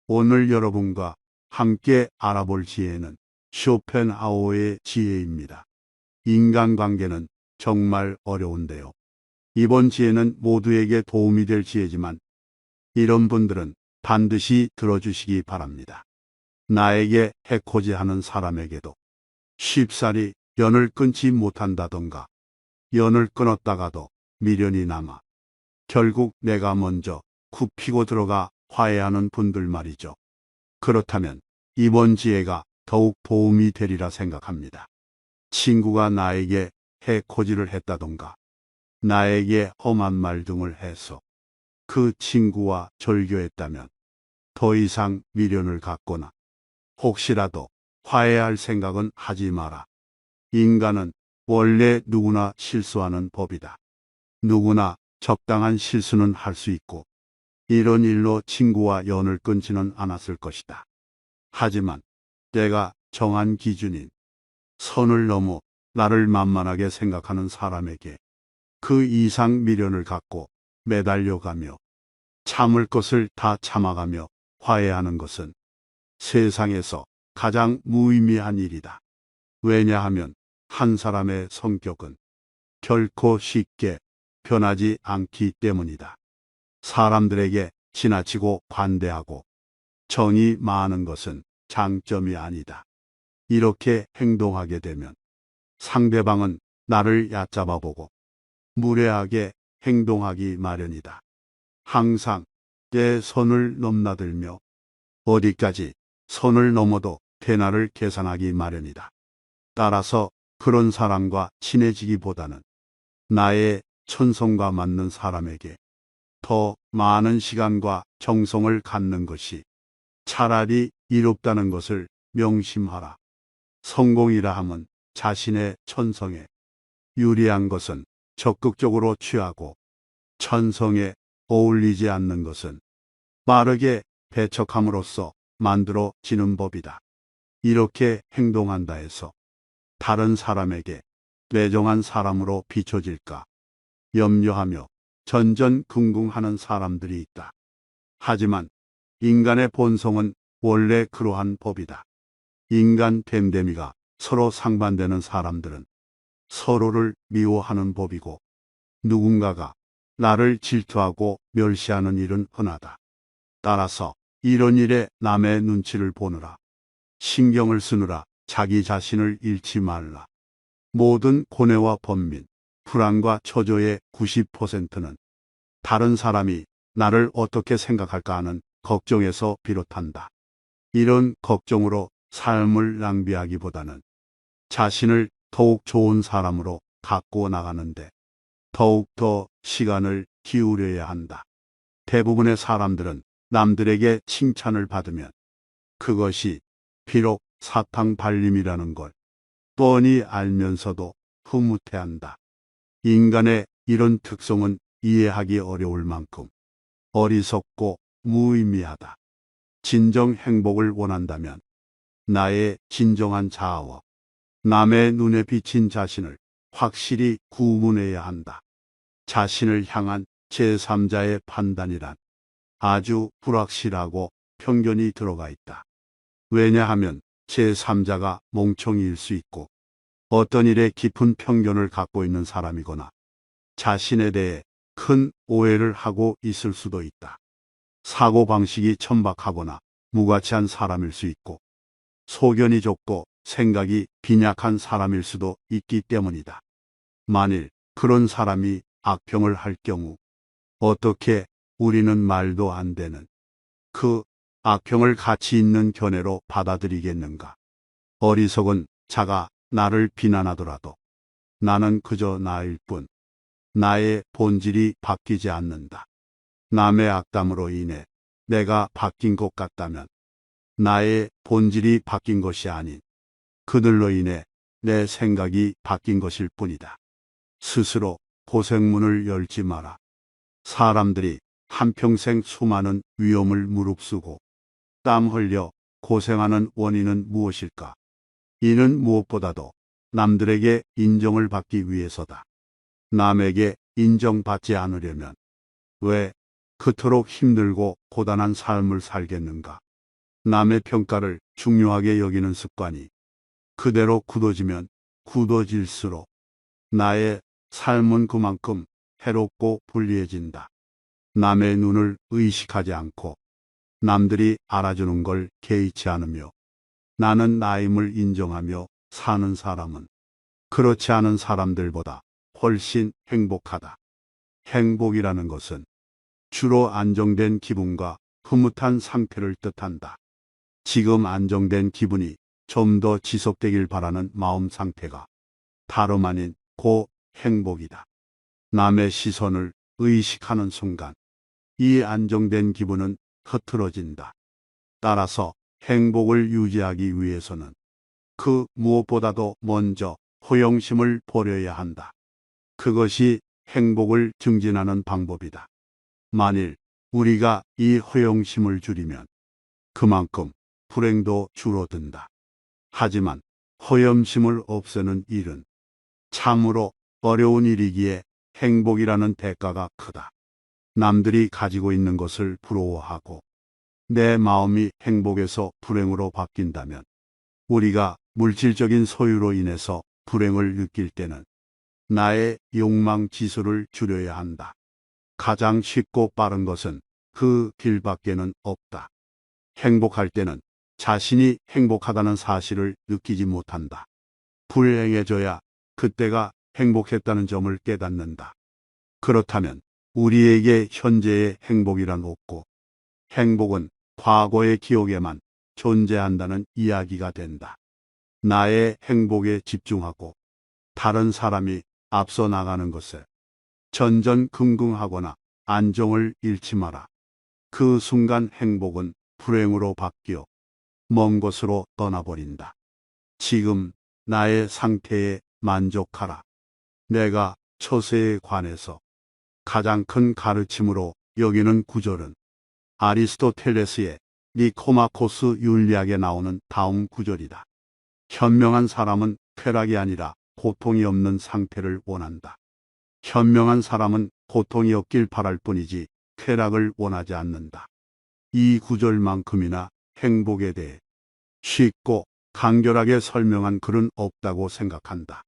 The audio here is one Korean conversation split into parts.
오늘 여러분과 함께 알아볼 지혜는 쇼펜하우어의 지혜입니다. 인간관계는 정말 어려운데요. 이번 지혜는 모두에게 도움이 될 지혜지만 이런 분들은 반드시 들어주시기 바랍니다. 나에게 해코지하는 사람에게도 쉽사리 연을 끊지 못한다던가 연을 끊었다가도 미련이 남아 결국 내가 먼저 굽히고 들어가 화해하는 분들 말이죠. 그렇다면 이번 지혜가 더욱 도움이 되리라 생각합니다. 친구가 나에게 해코지를 했다던가 나에게 험한 말 등을 해서 그 친구와 절교했다면 더 이상 미련을 갖거나 혹시라도 화해할 생각은 하지 마라. 인간은 원래 누구나 실수하는 법이다. 누구나 적당한 실수는 할 수 있고 이런 일로 친구와 연을 끊지는 않았을 것이다. 하지만 내가 정한 기준인 선을 넘어 나를 만만하게 생각하는 사람에게 그 이상 미련을 갖고 매달려가며 참을 것을 다 참아가며 화해하는 것은 세상에서 가장 무의미한 일이다. 왜냐하면 한 사람의 성격은 결코 쉽게 변하지 않기 때문이다. 사람들에게 지나치고 관대하고 정이 많은 것은 장점이 아니다. 이렇게 행동하게 되면 상대방은 나를 얕잡아 보고 무례하게 행동하기 마련이다. 항상 내 선을 넘나들며 어디까지 선을 넘어도 되나를 계산하기 마련이다. 따라서 그런 사람과 친해지기보다는 나의 천성과 맞는 사람에게 더 많은 시간과 정성을 갖는 것이 차라리 이롭다는 것을 명심하라. 성공이라 함은 자신의 천성에 유리한 것은 적극적으로 취하고 천성에 어울리지 않는 것은 빠르게 배척함으로써 만들어지는 법이다. 이렇게 행동한다 해서 다른 사람에게 뇌정한 사람으로 비춰질까 염려하며 전전긍긍하는 사람들이 있다. 하지만 인간의 본성은 원래 그러한 법이다. 인간 됨됨이가 서로 상반되는 사람들은 서로를 미워하는 법이고 누군가가 나를 질투하고 멸시하는 일은 흔하다. 따라서 이런 일에 남의 눈치를 보느라 신경을 쓰느라 자기 자신을 잃지 말라. 모든 고뇌와 번민, 불안과 초조의 90%는 다른 사람이 나를 어떻게 생각할까 하는 걱정에서 비롯한다. 이런 걱정으로 삶을 낭비하기보다는 자신을 더욱 좋은 사람으로 갖고 나가는데 더욱 더 시간을 기울여야 한다. 대부분의 사람들은 남들에게 칭찬을 받으면 그것이 비록 사탕발림이라는 걸 뻔히 알면서도 흐뭇해한다. 인간의 이런 특성은 이해하기 어려울 만큼 어리석고 무의미하다. 진정 행복을 원한다면 나의 진정한 자아와 남의 눈에 비친 자신을 확실히 구분해야 한다. 자신을 향한 제3자의 판단이란 아주 불확실하고 편견이 들어가 있다. 왜냐하면 제3자가 멍청이일 수 있고 어떤 일에 깊은 편견을 갖고 있는 사람이거나 자신에 대해 큰 오해를 하고 있을 수도 있다. 사고방식이 천박하거나 무가치한 사람일 수 있고 소견이 좁고 생각이 빈약한 사람일 수도 있기 때문이다. 만일 그런 사람이 악평을 할 경우 어떻게 우리는 말도 안 되는 그 악평을 가치 있는 견해로 받아들이겠는가? 어리석은 자가 나를 비난하더라도 나는 그저 나일 뿐 나의 본질이 바뀌지 않는다. 남의 악담으로 인해 내가 바뀐 것 같다면 나의 본질이 바뀐 것이 아닌 그들로 인해 내 생각이 바뀐 것일 뿐이다. 스스로 고생문을 열지 마라. 사람들이 한평생 수많은 위험을 무릅쓰고 땀 흘려 고생하는 원인은 무엇일까? 이는 무엇보다도 남들에게 인정을 받기 위해서다. 남에게 인정받지 않으려면 왜 그토록 힘들고 고단한 삶을 살겠는가? 남의 평가를 중요하게 여기는 습관이 그대로 굳어지면 굳어질수록 나의 삶은 그만큼 해롭고 불리해진다. 남의 눈을 의식하지 않고 남들이 알아주는 걸 개의치 않으며 나는 나임을 인정하며 사는 사람은 그렇지 않은 사람들보다 훨씬 행복하다. 행복이라는 것은 주로 안정된 기분과 흐뭇한 상태를 뜻한다. 지금 안정된 기분이 좀 더 지속되길 바라는 마음 상태가 다름 아닌 고 행복이다. 남의 시선을 의식하는 순간 이 안정된 기분은 흐트러진다. 따라서 행복을 유지하기 위해서는 그 무엇보다도 먼저 허영심을 버려야 한다. 그것이 행복을 증진하는 방법이다. 만일 우리가 이 허영심을 줄이면 그만큼 불행도 줄어든다. 하지만 허영심을 없애는 일은 참으로 어려운 일이기에 행복이라는 대가가 크다. 남들이 가지고 있는 것을 부러워하고 내 마음이 행복에서 불행으로 바뀐다면 우리가 물질적인 소유로 인해서 불행을 느낄 때는 나의 욕망 지수를 줄여야 한다. 가장 쉽고 빠른 것은 그 길밖에는 없다. 행복할 때는 자신이 행복하다는 사실을 느끼지 못한다. 불행해져야 그때가 행복했다는 점을 깨닫는다. 그렇다면 우리에게 현재의 행복이란 없고 행복은 과거의 기억에만 존재한다는 이야기가 된다. 나의 행복에 집중하고 다른 사람이 앞서 나가는 것에 전전긍긍하거나 안정을 잃지 마라. 그 순간 행복은 불행으로 바뀌어 먼 곳으로 떠나버린다. 지금 나의 상태에 만족하라. 내가 처세에 관해서 가장 큰 가르침으로 여기는 구절은 아리스토텔레스의 니코마코스 윤리학에 나오는 다음 구절이다. 현명한 사람은 쾌락이 아니라 고통이 없는 상태를 원한다. 현명한 사람은 고통이 없길 바랄 뿐이지 쾌락을 원하지 않는다. 이 구절만큼이나 행복에 대해 쉽고 간결하게 설명한 글은 없다고 생각한다.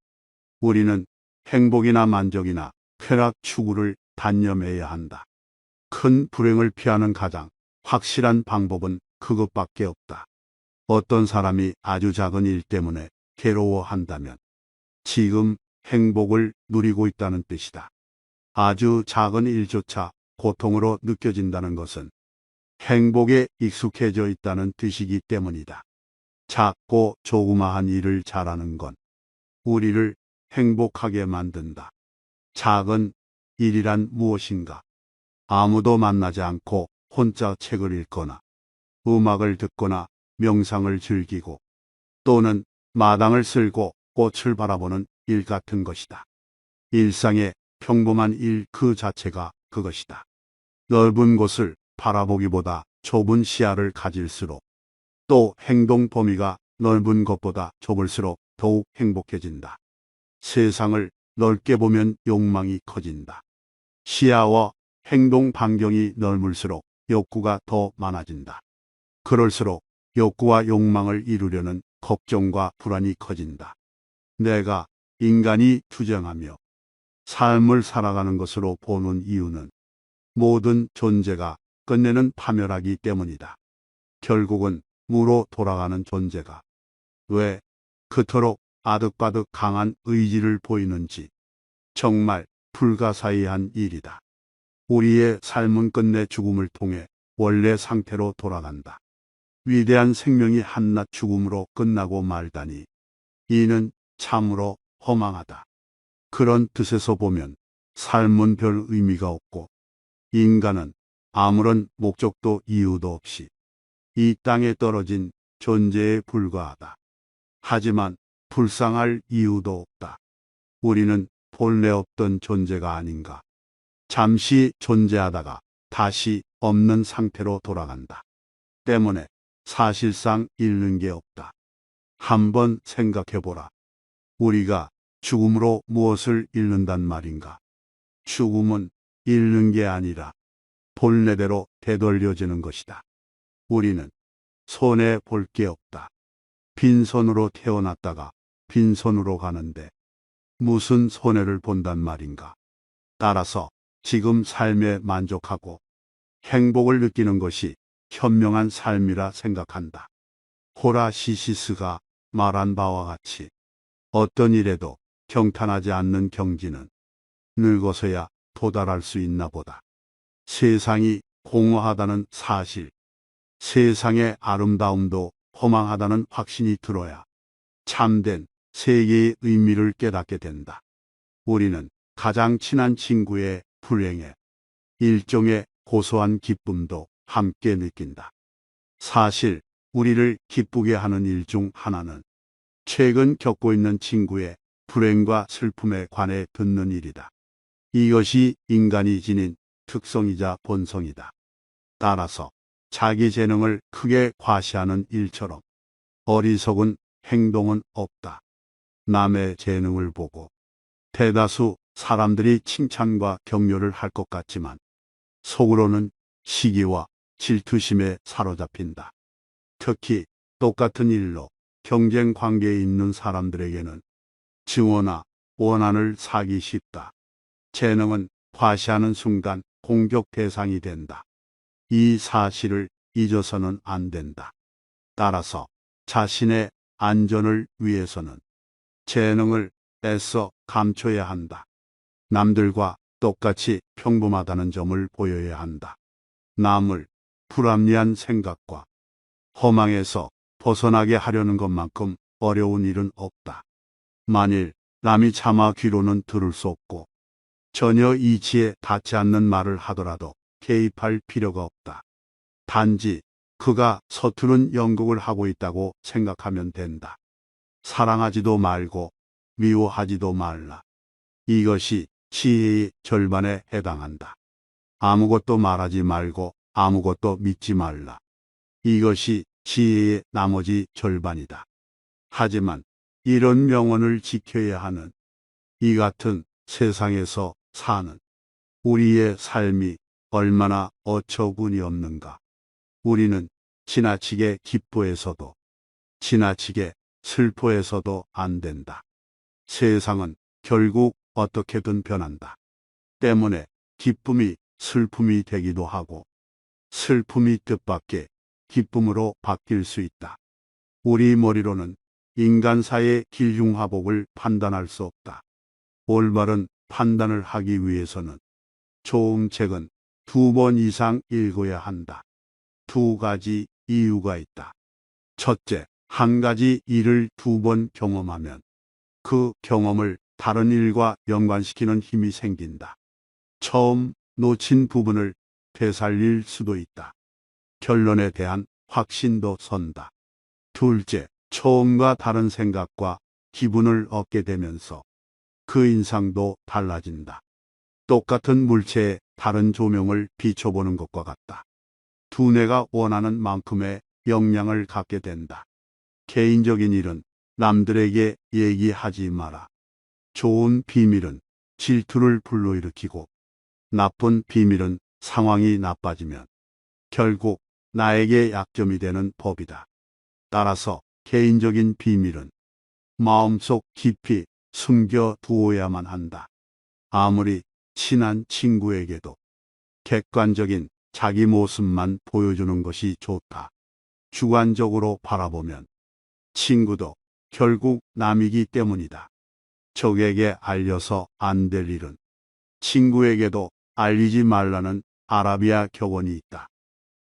우리는 행복이나 만족이나 쾌락 추구를 단념해야 한다. 큰 불행을 피하는 가장 확실한 방법은 그것밖에 없다. 어떤 사람이 아주 작은 일 때문에 괴로워한다면 지금 행복을 누리고 있다는 뜻이다. 아주 작은 일조차 고통으로 느껴진다는 것은 행복에 익숙해져 있다는 뜻이기 때문이다. 작고 조그마한 일을 잘하는 건 우리를 행복하게 만든다. 작은 일이란 무엇인가? 아무도 만나지 않고 혼자 책을 읽거나 음악을 듣거나 명상을 즐기고 또는 마당을 쓸고 꽃을 바라보는 일 같은 것이다. 일상의 평범한 일 그 자체가 그것이다. 넓은 곳을 바라보기보다 좁은 시야를 가질수록 또 행동 범위가 넓은 것보다 좁을수록 더욱 행복해진다. 세상을 넓게 보면 욕망이 커진다. 시야와 행동 반경이 넓을수록 욕구가 더 많아진다. 그럴수록 욕구와 욕망을 이루려는 걱정과 불안이 커진다. 내가 인간이 투쟁하며 삶을 살아가는 것으로 보는 이유는 모든 존재가 끝내는 파멸하기 때문이다. 결국은 무로 돌아가는 존재가 왜 그토록 아득바득 강한 의지를 보이는지 정말 불가사의한 일이다. 우리의 삶은 끝내 죽음을 통해 원래 상태로 돌아간다. 위대한 생명이 한낱 죽음으로 끝나고 말다니 이는 참으로 허망하다. 그런 뜻에서 보면 삶은 별 의미가 없고 인간은 아무런 목적도 이유도 없이 이 땅에 떨어진 존재에 불과하다. 하지만 불쌍할 이유도 없다. 우리는 본래 없던 존재가 아닌가. 잠시 존재하다가 다시 없는 상태로 돌아간다. 때문에 사실상 잃는 게 없다. 한번 생각해보라. 우리가 죽음으로 무엇을 잃는단 말인가? 죽음은 잃는 게 아니라 본래대로 되돌려지는 것이다. 우리는 손해 볼 게 없다. 빈손으로 태어났다가 빈손으로 가는데 무슨 손해를 본단 말인가. 따라서 지금 삶에 만족하고 행복을 느끼는 것이 현명한 삶이라 생각한다. 호라시시스가 말한 바와 같이 어떤 일에도 경탄하지 않는 경지는 늙어서야 도달할 수 있나 보다. 세상이 공허하다는 사실, 세상의 아름다움도 허망하다는 확신이 들어야 참된 세계의 의미를 깨닫게 된다. 우리는 가장 친한 친구의 불행에 일종의 고소한 기쁨도 함께 느낀다. 사실 우리를 기쁘게 하는 일 중 하나는 최근 겪고 있는 친구의 불행과 슬픔에 관해 듣는 일이다. 이것이 인간이 지닌 특성이자 본성이다. 따라서 자기 재능을 크게 과시하는 일처럼 어리석은 행동은 없다. 남의 재능을 보고 대다수 사람들이 칭찬과 격려를 할 것 같지만 속으로는 시기와 질투심에 사로잡힌다. 특히 똑같은 일로 경쟁 관계에 있는 사람들에게는 증오나 원한을 사기 쉽다. 재능은 과시하는 순간 공격 대상이 된다. 이 사실을 잊어서는 안 된다. 따라서 자신의 안전을 위해서는 재능을 애써 감춰야 한다. 남들과 똑같이 평범하다는 점을 보여야 한다. 남을 불합리한 생각과 허망에서 벗어나게 하려는 것만큼 어려운 일은 없다. 만일 남이 차마 귀로는 들을 수 없고 전혀 이치에 닿지 않는 말을 하더라도 개입할 필요가 없다. 단지 그가 서투른 연극을 하고 있다고 생각하면 된다. 사랑하지도 말고 미워하지도 말라. 이것이 지혜의 절반에 해당한다. 아무것도 말하지 말고 아무것도 믿지 말라. 이것이 지혜의 나머지 절반이다. 하지만 이런 명언을 지켜야 하는 이 같은 세상에서 사는 우리의 삶이 얼마나 어처구니 없는가. 우리는 지나치게 기뻐해서도 지나치게 슬퍼해서도 안 된다. 세상은 결국 어떻게든 변한다. 때문에 기쁨이 슬픔이 되기도 하고 슬픔이 뜻밖의 기쁨으로 바뀔 수 있다. 우리 머리로는 인간사의 길흉화복을 판단할 수 없다. 올바른 판단을 하기 위해서는 좋은 책은 2번 이상 읽어야 한다. 2가지 이유가 있다. 첫째, 한 가지 일을 2번 경험하면 그 경험을 다른 일과 연관시키는 힘이 생긴다. 처음 놓친 부분을 되살릴 수도 있다. 결론에 대한 확신도 선다. 둘째, 처음과 다른 생각과 기분을 얻게 되면서 그 인상도 달라진다. 똑같은 물체에 다른 조명을 비춰보는 것과 같다. 두뇌가 원하는 만큼의 역량을 갖게 된다. 개인적인 일은 남들에게 얘기하지 마라. 좋은 비밀은 질투를 불러일으키고 나쁜 비밀은 상황이 나빠지면 결국 나에게 약점이 되는 법이다. 따라서 개인적인 비밀은 마음속 깊이 숨겨 두어야만 한다. 아무리 친한 친구에게도 객관적인 자기 모습만 보여주는 것이 좋다. 주관적으로 바라보면 친구도 결국 남이기 때문이다. 적에게 알려서 안 될 일은 친구에게도 알리지 말라는 아라비아 격언이 있다.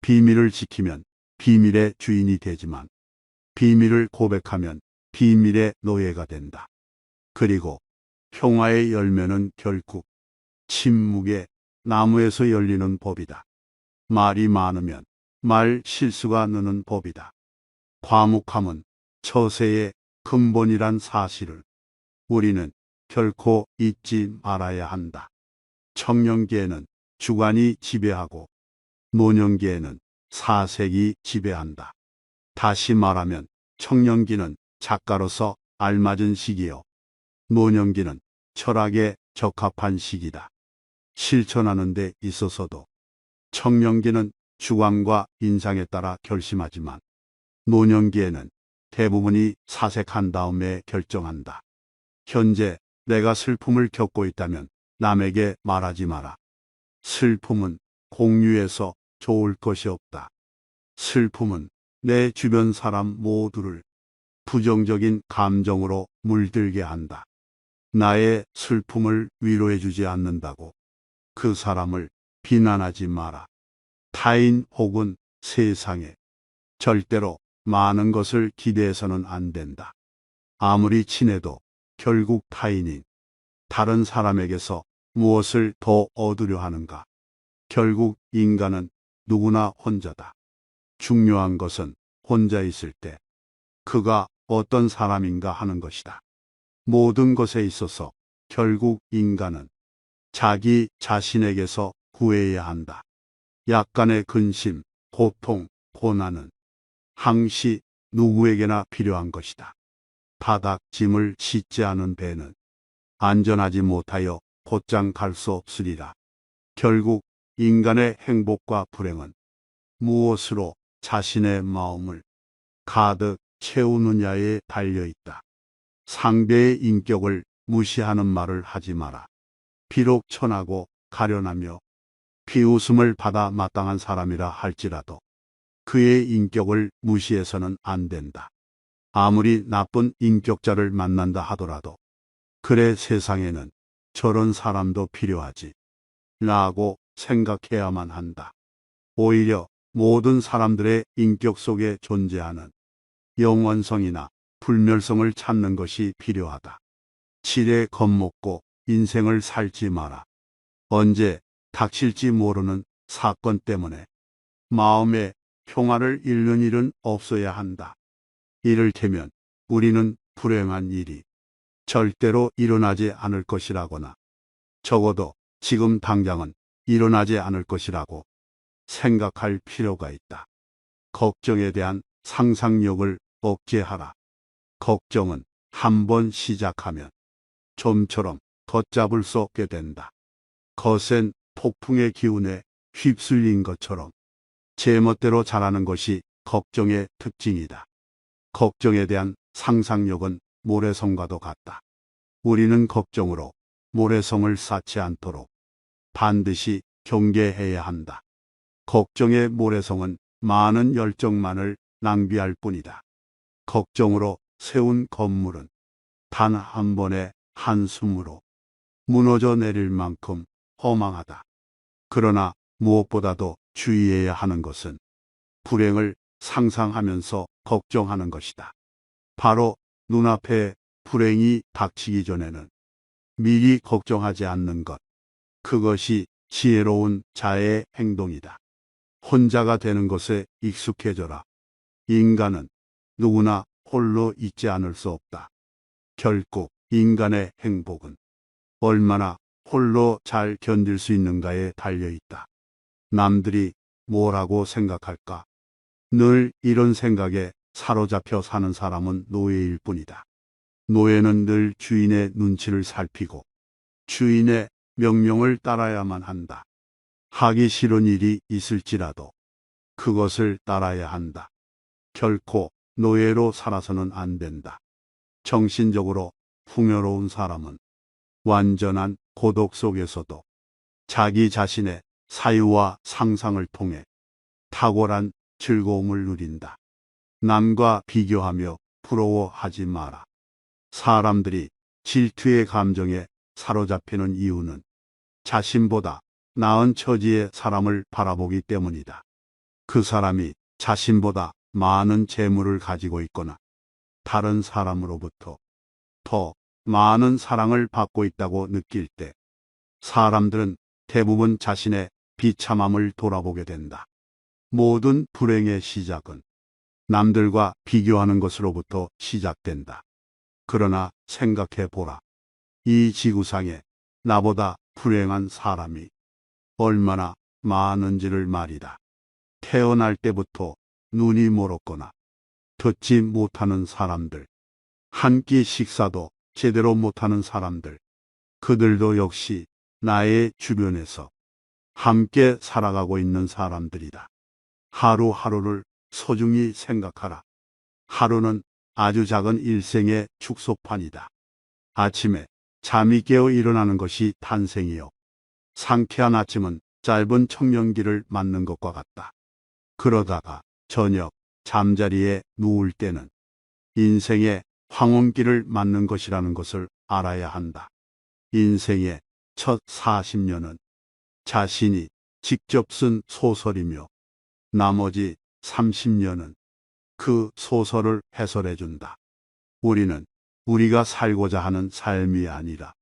비밀을 지키면 비밀의 주인이 되지만 비밀을 고백하면 비밀의 노예가 된다. 그리고 평화의 열매는 결국 침묵의 나무에서 열리는 법이다. 말이 많으면 말 실수가 느는 법이다. 과묵함은 처세의 근본이란 사실을 우리는 결코 잊지 말아야 한다. 청년기에는 주관이 지배하고 노년기에는 사색이 지배한다. 다시 말하면 청년기는 작가로서 알맞은 시기요. 노년기는 철학에 적합한 시기다. 실천하는 데 있어서도 청년기는 주관과 인상에 따라 결심하지만 노년기에는 대부분이 사색한 다음에 결정한다. 현재 내가 슬픔을 겪고 있다면 남에게 말하지 마라. 슬픔은 공유해서 좋을 것이 없다. 슬픔은 내 주변 사람 모두를 부정적인 감정으로 물들게 한다. 나의 슬픔을 위로해주지 않는다고 그 사람을 비난하지 마라. 타인 혹은 세상에 절대로 많은 것을 기대해서는 안 된다. 아무리 친해도 결국 타인인 다른 사람에게서 무엇을 더 얻으려 하는가? 결국 인간은 누구나 혼자다. 중요한 것은 혼자 있을 때 그가 어떤 사람인가 하는 것이다. 모든 것에 있어서 결국 인간은 자기 자신에게서 구해야 한다. 약간의 근심, 고통, 고난은 항시 누구에게나 필요한 것이다. 바닥 짐을 싣지 않은 배는 안전하지 못하여 곧장 갈 수 없으리라. 결국 인간의 행복과 불행은 무엇으로 자신의 마음을 가득 채우느냐에 달려 있다. 상대의 인격을 무시하는 말을 하지 마라. 비록 천하고 가련하며 비웃음을 받아 마땅한 사람이라 할지라도 그의 인격을 무시해서는 안 된다. 아무리 나쁜 인격자를 만난다 하더라도 그래 세상에는 저런 사람도 필요하지 라고 생각해야만 한다. 오히려 모든 사람들의 인격 속에 존재하는 영원성이나 불멸성을 찾는 것이 필요하다. 지레 겁먹고 인생을 살지 마라. 언제 닥칠지 모르는 사건 때문에 마음의 평화를 잃는 일은 없어야 한다. 이를테면 우리는 불행한 일이 절대로 일어나지 않을 것이라거나 적어도 지금 당장은 일어나지 않을 것이라고 생각할 필요가 있다. 걱정에 대한 상상력을 억제하라. 걱정은 한번 시작하면 좀처럼 걷잡을 수 없게 된다. 거센 폭풍의 기운에 휩쓸린 것처럼 제멋대로 자라는 것이 걱정의 특징이다. 걱정에 대한 상상력은 모래성과도 같다. 우리는 걱정으로 모래성을 쌓지 않도록 반드시 경계해야 한다. 걱정의 모래성은 많은 열정만을 낭비할 뿐이다. 걱정으로 세운 건물은 단 한 번의 한숨으로 무너져 내릴 만큼 허망하다. 그러나 무엇보다도 주의해야 하는 것은 불행을 상상하면서 걱정하는 것이다. 바로 눈앞에 불행이 닥치기 전에는 미리 걱정하지 않는 것. 그것이 지혜로운 자의 행동이다. 혼자가 되는 것에 익숙해져라. 인간은 누구나 홀로 있지 않을 수 없다. 결국 인간의 행복은 얼마나 홀로 잘 견딜 수 있는가에 달려 있다. 남들이 뭐라고 생각할까? 늘 이런 생각에 사로잡혀 사는 사람은 노예일 뿐이다. 노예는 늘 주인의 눈치를 살피고 주인의 명령을 따라야만 한다. 하기 싫은 일이 있을지라도 그것을 따라야 한다. 결코 노예로 살아서는 안 된다. 정신적으로 풍요로운 사람은 완전한 고독 속에서도 자기 자신의 사유와 상상을 통해 탁월한 즐거움을 누린다. 남과 비교하며 부러워하지 마라. 사람들이 질투의 감정에 사로잡히는 이유는 자신보다 나은 처지의 사람을 바라보기 때문이다. 그 사람이 자신보다 많은 재물을 가지고 있거나 다른 사람으로부터 더 많은 사랑을 받고 있다고 느낄 때 사람들은 대부분 자신의 비참함을 돌아보게 된다. 모든 불행의 시작은 남들과 비교하는 것으로부터 시작된다. 그러나 생각해 보라. 이 지구상에 나보다 불행한 사람이 얼마나 많은지를 말이다. 태어날 때부터 눈이 멀었거나 듣지 못하는 사람들, 한 끼 식사도 제대로 못하는 사람들, 그들도 역시 나의 주변에서 함께 살아가고 있는 사람들이다. 하루하루를 소중히 생각하라. 하루는 아주 작은 일생의 축소판이다. 아침에 잠이 깨어 일어나는 것이 탄생이요. 상쾌한 아침은 짧은 청년기를 맞는 것과 같다. 그러다가 저녁 잠자리에 누울 때는 인생의 황혼기를 맞는 것이라는 것을 알아야 한다. 인생의 첫 40년은 자신이 직접 쓴 소설이며 나머지 30년은 그 소설을 해설해 준다. 우리는 우리가 살고자 하는 삶이 아니라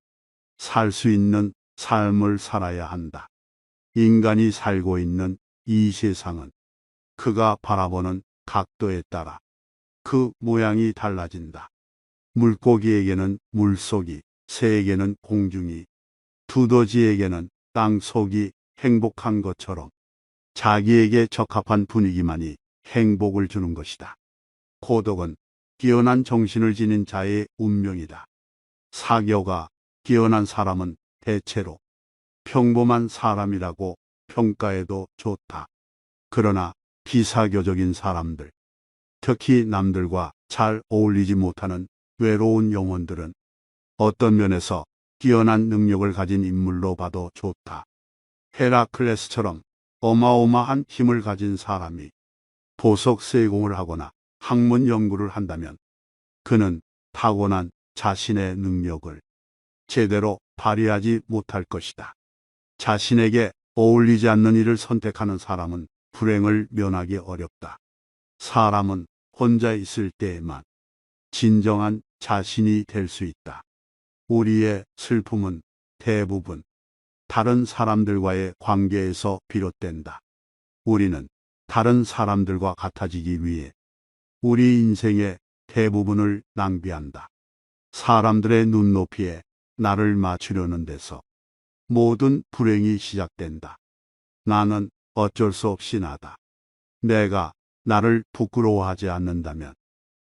살 수 있는 삶을 살아야 한다. 인간이 살고 있는 이 세상은 그가 바라보는 각도에 따라 그 모양이 달라진다. 물고기에게는 물속이, 새에게는 공중이, 두더지에게는 땅속이 행복한 것처럼 자기에게 적합한 분위기만이 행복을 주는 것이다. 고독은 뛰어난 정신을 지닌 자의 운명이다. 사교가 뛰어난 사람은 대체로 평범한 사람이라고 평가해도 좋다. 그러나 비사교적인 사람들, 특히 남들과 잘 어울리지 못하는 외로운 영혼들은 어떤 면에서 뛰어난 능력을 가진 인물로 봐도 좋다. 헤라클레스처럼 어마어마한 힘을 가진 사람이 보석 세공을 하거나 학문 연구를 한다면 그는 타고난 자신의 능력을 제대로 발휘하지 못할 것이다. 자신에게 어울리지 않는 일을 선택하는 사람은 불행을 면하기 어렵다. 사람은 혼자 있을 때에만 진정한 자신이 될 수 있다. 우리의 슬픔은 대부분 다른 사람들과의 관계에서 비롯된다. 우리는 다른 사람들과 같아지기 위해 우리 인생의 대부분을 낭비한다. 사람들의 눈높이에 나를 맞추려는 데서 모든 불행이 시작된다. 나는 어쩔 수 없이 나다. 내가 나를 부끄러워하지 않는다면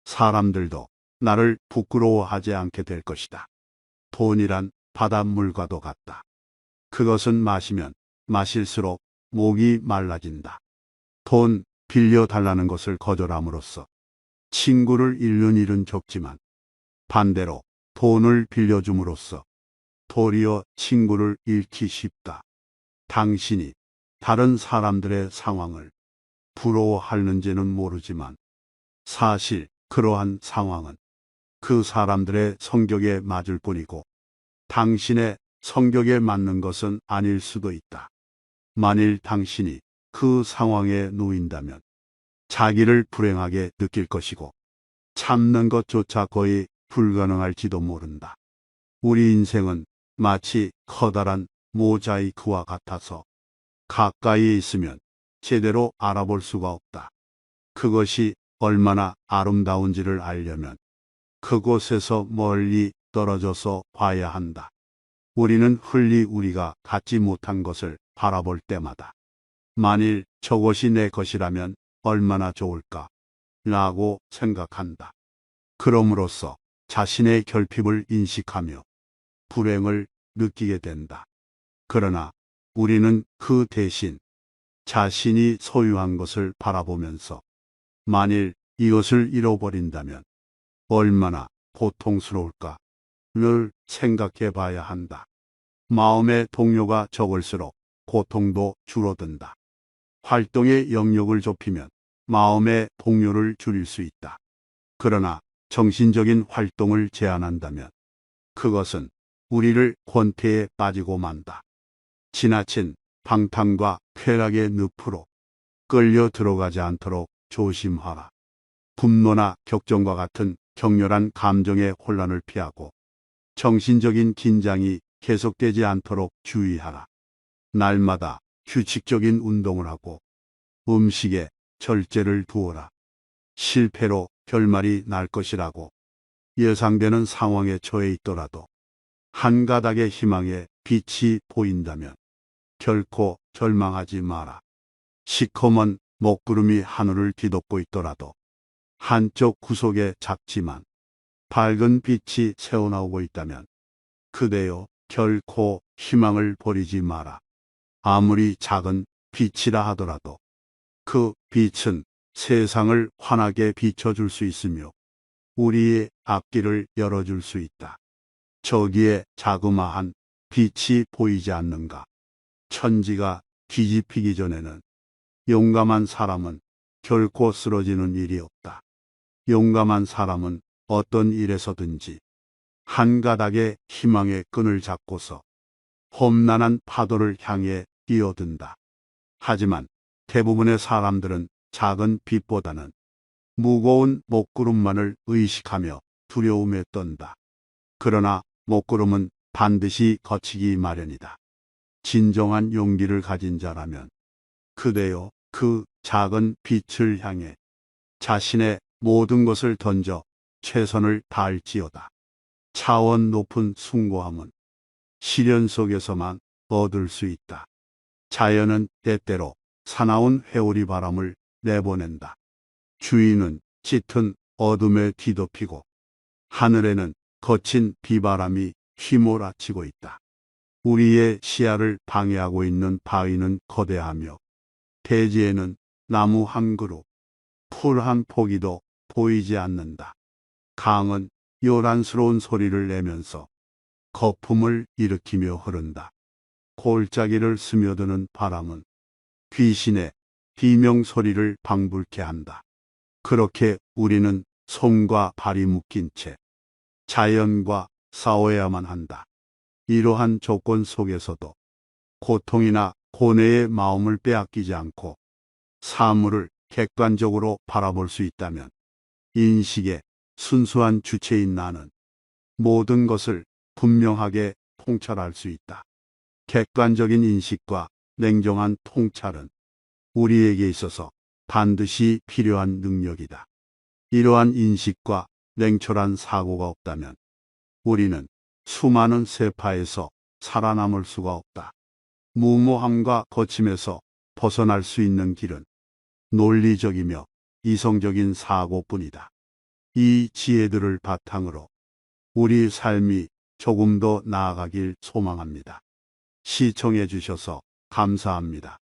사람들도 나를 부끄러워하지 않게 될 것이다. 돈이란 바닷물과도 같다. 그것은 마시면 마실수록 목이 말라진다. 돈 빌려달라는 것을 거절함으로써 친구를 잃는 일은 적지만 반대로 돈을 빌려줌으로써 도리어 친구를 잃기 쉽다. 당신이 다른 사람들의 상황을 부러워하는지는 모르지만 사실 그러한 상황은 그 사람들의 성격에 맞을 뿐이고 당신의 성격에 맞는 것은 아닐 수도 있다. 만일 당신이 그 상황에 놓인다면 자기를 불행하게 느낄 것이고 참는 것조차 거의 불가능할지도 모른다. 우리 인생은 마치 커다란 모자이크와 같아서 가까이에 있으면 제대로 알아볼 수가 없다. 그것이 얼마나 아름다운지를 알려면 그곳에서 멀리 떨어져서 봐야 한다. 우리는 흔히 우리가 갖지 못한 것을 바라볼 때마다 만일 저것이 내 것이라면 얼마나 좋을까 라고 생각한다. 그럼으로써 자신의 결핍을 인식하며 불행을 느끼게 된다. 그러나 우리는 그 대신 자신이 소유한 것을 바라보면서 만일 이것을 잃어버린다면 얼마나 고통스러울까를 생각해 봐야 한다. 마음의 동요가 적을수록 고통도 줄어든다. 활동의 영역을 좁히면 마음의 동요를 줄일 수 있다. 그러나 정신적인 활동을 제한한다면 그것은 우리를 권태에 빠지고 만다. 지나친 방탕과 쾌락의 늪으로 끌려 들어가지 않도록 조심하라. 분노나 격정과 같은 격렬한 감정의 혼란을 피하고 정신적인 긴장이 계속되지 않도록 주의하라. 날마다 규칙적인 운동을 하고 음식에 절제를 두어라. 실패로 결말이 날 것이라고 예상되는 상황에 처해 있더라도 한 가닥의 희망의 빛이 보인다면 결코 절망하지 마라. 시커먼 먹구름이 하늘을 뒤덮고 있더라도 한쪽 구석에 작지만 밝은 빛이 새어나오고 있다면 그대여 결코 희망을 버리지 마라. 아무리 작은 빛이라 하더라도 그 빛은 세상을 환하게 비춰줄 수 있으며 우리의 앞길을 열어줄 수 있다. 저기에 자그마한 빛이 보이지 않는가? 천지가 뒤집히기 전에는 용감한 사람은 결코 쓰러지는 일이 없다. 용감한 사람은 어떤 일에서든지 한 가닥의 희망의 끈을 잡고서 험난한 파도를 향해 뛰어든다. 하지만 대부분의 사람들은 작은 빛보다는 무거운 먹구름만을 의식하며 두려움에 떤다. 그러나 먹구름은 반드시 거치기 마련이다. 진정한 용기를 가진 자라면 그대여 그 작은 빛을 향해 자신의 모든 것을 던져 최선을 다할지어다. 차원 높은 숭고함은 시련 속에서만 얻을 수 있다. 자연은 때때로 사나운 회오리 바람을 내보낸다. 주위는 짙은 어둠에 뒤덮이고 하늘에는 거친 비바람이 휘몰아치고 있다. 우리의 시야를 방해하고 있는 바위는 거대하며 대지에는 나무 한 그루, 풀 한 포기도 보이지 않는다. 강은 요란스러운 소리를 내면서 거품을 일으키며 흐른다. 골짜기를 스며드는 바람은 귀신의 비명 소리를 방불케 한다. 그렇게 우리는 손과 발이 묶인 채 자연과 싸워야만 한다. 이러한 조건 속에서도 고통이나 고뇌의 마음을 빼앗기지 않고 사물을 객관적으로 바라볼 수 있다면 인식의 순수한 주체인 나는 모든 것을 분명하게 통찰할 수 있다. 객관적인 인식과 냉정한 통찰은 우리에게 있어서 반드시 필요한 능력이다. 이러한 인식과 냉철한 사고가 없다면 우리는 수많은 세파에서 살아남을 수가 없다. 무모함과 거침에서 벗어날 수 있는 길은 논리적이며 이성적인 사고뿐이다. 이 지혜들을 바탕으로 우리 삶이 조금 더 나아가길 소망합니다. 시청해 주셔서 감사합니다.